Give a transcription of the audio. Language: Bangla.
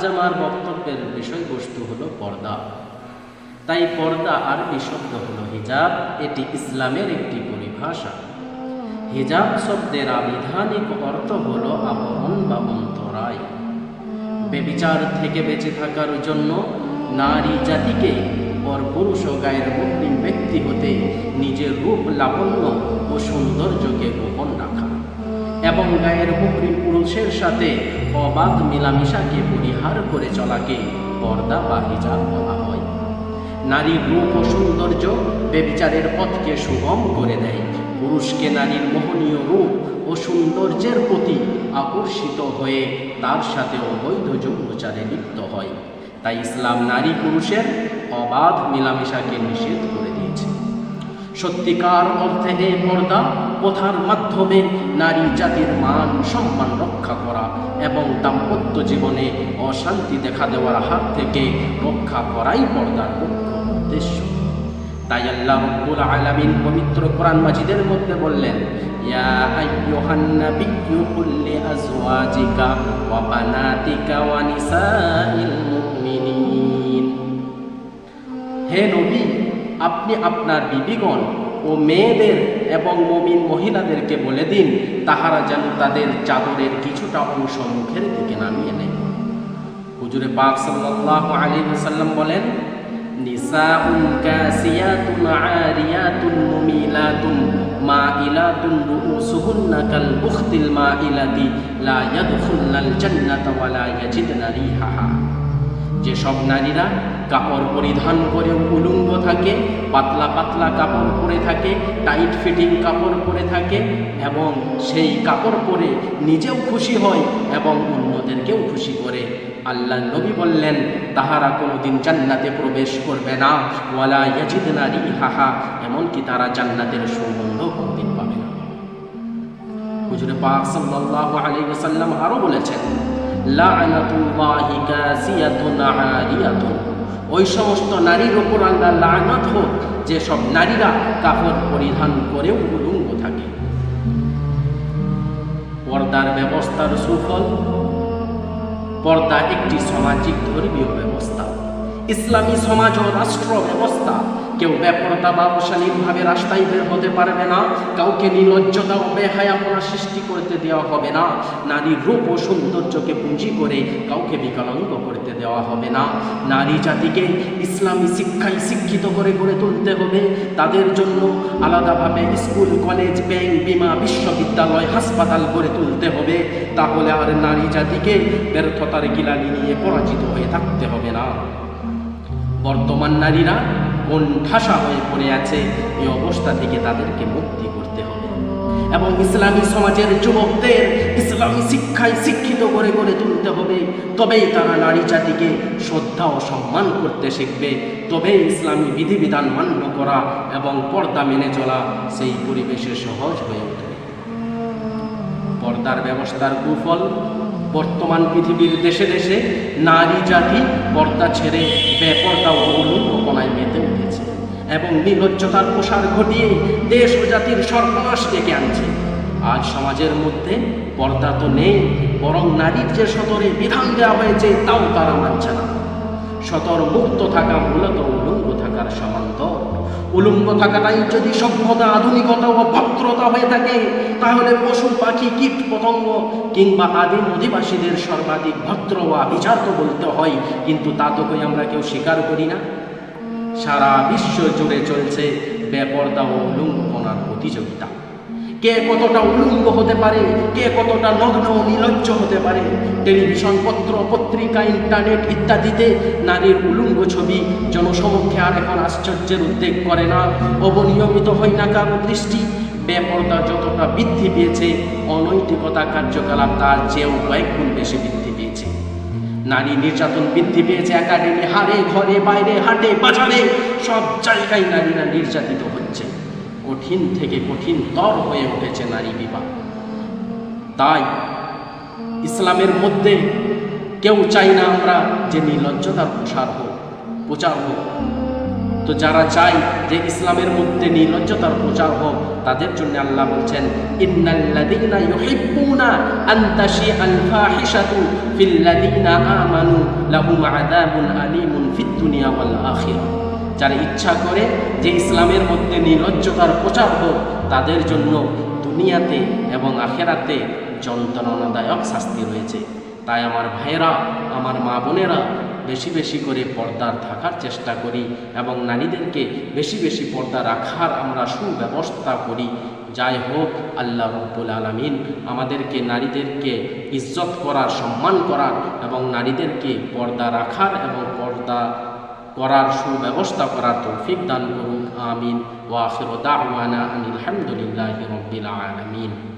আজ আমার বক্তব্যের বিষয়বস্তু হলো পর্দা। তাই পর্দা আরবি শব্দ হলো হিজাব। এটি ইসলামের একটি পরিভাষা। হিজাব শব্দের আবিধানিক অর্থ হলো আবরণ বা অন্তরায়। ব্যভিচার থেকে বেঁচে থাকার জন্য নারী জাতিকে পরপুরুষ ও গায়ের মুসলিম ব্যক্তি হতে নিজের রূপ লাবণ্য ও সৌন্দর্যকে গোপন রাখা এবং গায়ের মুসলিম পুরুষের সাথে অবাধ মেলামেশাকে পরিহার করে চলাকে পর্দা বা হিজাব বলা হয়। নারীর রূপ ও সৌন্দর্য ব্যভিচারের পথকে সুগম করে দেয়। পুরুষকে নারীর মোহনীয় রূপ ও সৌন্দর্যের প্রতি আকর্ষিত হয়ে তার সাথে অবৈধ যৌনাচারে লিপ্ত হয়। তাই ইসলাম নারী পুরুষের অবাধ মেলামেশাকে নিষেধ করে দিয়েছে। সত্যিকার অর্থে এই পর্দা প্রথার মাধ্যমে নারী জাতির মান সম্মান রক্ষা করা এবং দাম্পত্য জীবনে অশান্তি দেখা দেওয়ার হাত থেকে রক্ষা করাই পর্দার মুখ্য উদ্দেশ্য। তাই আল্লাহ রাব্বুল আলামিন পবিত্র কোরআন মাজিদের মধ্যে বললেন, ইয়া আইয়ুহান নাবিয়্যু কুল লিআজওয়াজিকা ওয়া বানাতিকা ওয়া নিসাইল মুমিনিন। হে নবী, আপনি আপনার বিবিগণ ও মেয়েদের এবং মুমিন মহিলাদেরকে বলে দিন তাহারা যেন তাদের চাদরের কিছুটা অংশ মুখের দিকে নামিয়ে নেয়। হুজুরে পাক সাল্লাল্লাহু আলাইহি ওয়াসাল্লাম বলেন, নিসাউন কাসিয়াতুন আরিয়াতুন মুমিলাতুন মাইলাতুন রুউসুহুন্না কাল বুখতিল মাইলাতি লা ইয়াদখুলনাল জান্নাতা ওয়া লা ইয়াজিদনা রিহাহা। যে সব নারীরা কাপড় পরিধান করে উলঙ্গ থাকে, পাতলা পাতলা কাপড় পরে থাকে, টাইট ফিটিং কাপড় পরে থাকে এবং সেই কাপড় পরে নিজেও খুশি হয় এবং অন্যদেরকেও খুশি করে, আল্লাহ নবী বললেন তাহারা কোনোদিন জান্নাতে প্রবেশ করবে না। ওয়ালা ইয়াজিদনা রিহাহা, এমনকি তারা জান্নাতের সুগন্ধ কোনোদিন পাবে না। হুজুরে পাক সাল্লাল্লাহু আলাইহি ওয়াসাল্লাম আরো বলেছেন, লা'নাতুল্লাহি কাসিয়াতুন আরিয়াতুন। ওই সমস্ত নারীর ওপর আল্লাহ লানত হোক যে সব নারীরা কাপড় পরিধান করেও উলঙ্গ থাকে। পর্দার ব্যবস্থার সুফল। পর্দা একটি সামাজিক ধর্মীয় ব্যবস্থা, ইসলামী সমাজ ও রাষ্ট্র ব্যবস্থা। কেউ বেপরদা বা অশালীনভাবে রাস্তায় বের হতে পারবে না, কাউকে নির্লজ্জতা ও বেহায়াপনা সৃষ্টি করতে দেওয়া হবে না, নারীর রূপ ও সৌন্দর্যকে পুঁজি করে কাউকে বিকলাঙ্গ করতে দেওয়া হবে না। নারী জাতিকে ইসলামী শিক্ষায় শিক্ষিত করে গড়ে তুলতে হবে। তাদের জন্য আলাদাভাবে স্কুল, কলেজ, ব্যাংক, বিমা, বিশ্ববিদ্যালয়, হাসপাতাল গড়ে তুলতে হবে। তাহলে আর নারী জাতিকে ব্যর্থতার গিলানি নিয়ে পরাজিত হয়ে থাকতে হবে না। বর্তমান নারীরা কোণঠাসা হয়ে পড়ে আছে, এই অবস্থা থেকে তাদেরকে মুক্তি করতে হবে এবং ইসলামী সমাজের যুবকদের ইসলামী শিক্ষায় শিক্ষিত করে গড়ে তুলতে হবে। তবেই তারা নারী জাতিকে শ্রদ্ধা ও সম্মান করতে শিখবে। তবেই ইসলামী বিধিবিধান মান্য করা এবং পর্দা মেনে চলা সেই পরিবেশে সহজ হয়ে উঠবে। পর্দার ব্যবস্থার কুফল। বর্তমান পৃথিবীর দেশে দেশে নারী জাতি পর্দা ছেড়ে বেপর্দা ও উলঙ্গপনায় মেতে উঠেছে এবং নির্লজ্জতার প্রসার ঘটিয়ে দেশ ও জাতির সর্বনাশ ডেকে আনছে। আজ সমাজের মধ্যে পর্দা তো নেই, বরং নারীর যে সতরে বিধান দেওয়া হয়েছে তাও তারা মানছে না। সতর মুক্ত থাকা মূলত উলঙ্গ থাকার সমান্তর। উলঙ্গ থাকাটাই যদি সভ্যতা, আধুনিকতা ও ভদ্রতা হয়ে থাকে, তাহলে পশু পাখি, কীট পতঙ্গ কিংবা আদিম অধিবাসীদের সর্বাধিক ভদ্র ও আভিজাত বলতে হয়, কিন্তু তা তো কই আমরা কেউ স্বীকার করি না। সারা বিশ্ব জুড়ে চলছে বেপর্দা ও উলঙ্গপনার প্রতিযোগিতা। কে কতটা উলঙ্গ হতে পারে, কে কতটা নগ্ন ও নির্লজ্জ হতে পারে। টেলিভিশন, পত্র পত্রিকা, ইন্টারনেট ইত্যাদিতে নারীর উলঙ্গ ছবি জনসমক্ষে আর এখন আশ্চর্যের উদ্বেগ করে না, অবনিয়মিত হয় না কারো দৃষ্টি। বেপর্দা যতটা বৃদ্ধি পেয়েছে, অনৈতিকতা কার্যকলাপ তার চেয়েও কয়েক গুণ বেশি বৃদ্ধি পেয়েছে। নারী নির্যাতন বৃদ্ধি পেয়েছে একাডেমি, হারে, ঘরে, বাইরে, হাটে, বাজারে, সব জায়গায় নারীরা নির্যাতিত হচ্ছে। কঠিন থেকে কঠিনতর হয়ে উঠেছে নারী বিবাহ। তাই ইসলামের মধ্যে কেউ চাই না আমরা যে নির্লজ্জতার প্রচার হোক। তো তো যারা চায় যে ইসলামের মধ্যে নির্লজ্জতার প্রচার হোক, তাদের জন্য আল্লাহ বলছেন, ইন্নাল্লাযীনা ইউহিব্বুনা আন তাশিআল ফাহিশাতু ফিল্লাযীনা আমানু লাহুম আযাবুন আলীমুন ফিদ দুনিয়া ওয়াল আখিরাহ। যারা ইচ্ছা করে যে ইসলামের মধ্যে নির্লজ্জতার প্রচার হোক, তাদের জন্য দুনিয়াতে এবং আখিরাতে যন্ত্রণাদায়ক শাস্তি রয়েছে। তাই আমার ভাইয়েরা, আমার মা বোনেরা, বেশি বেশি করে পর্দার থাকার চেষ্টা করি এবং নারীদেরকে বেশি বেশি পর্দা রাখার আমরা সুব্যবস্থা করি। যাই হোক, আল্লাহ রাব্বুল আলামিন আমাদেরকে নারীদেরকে ইজ্জত করার, সম্মান করার এবং নারীদেরকে পর্দা রাখার এবং পর্দা করার সুব্যবস্থা করার তৌফিক দান করুন। আমিন। ওয়া আখিরু দাওয়ানা আনিল হামদুলিল্লাহি রাব্বিল আলামিন।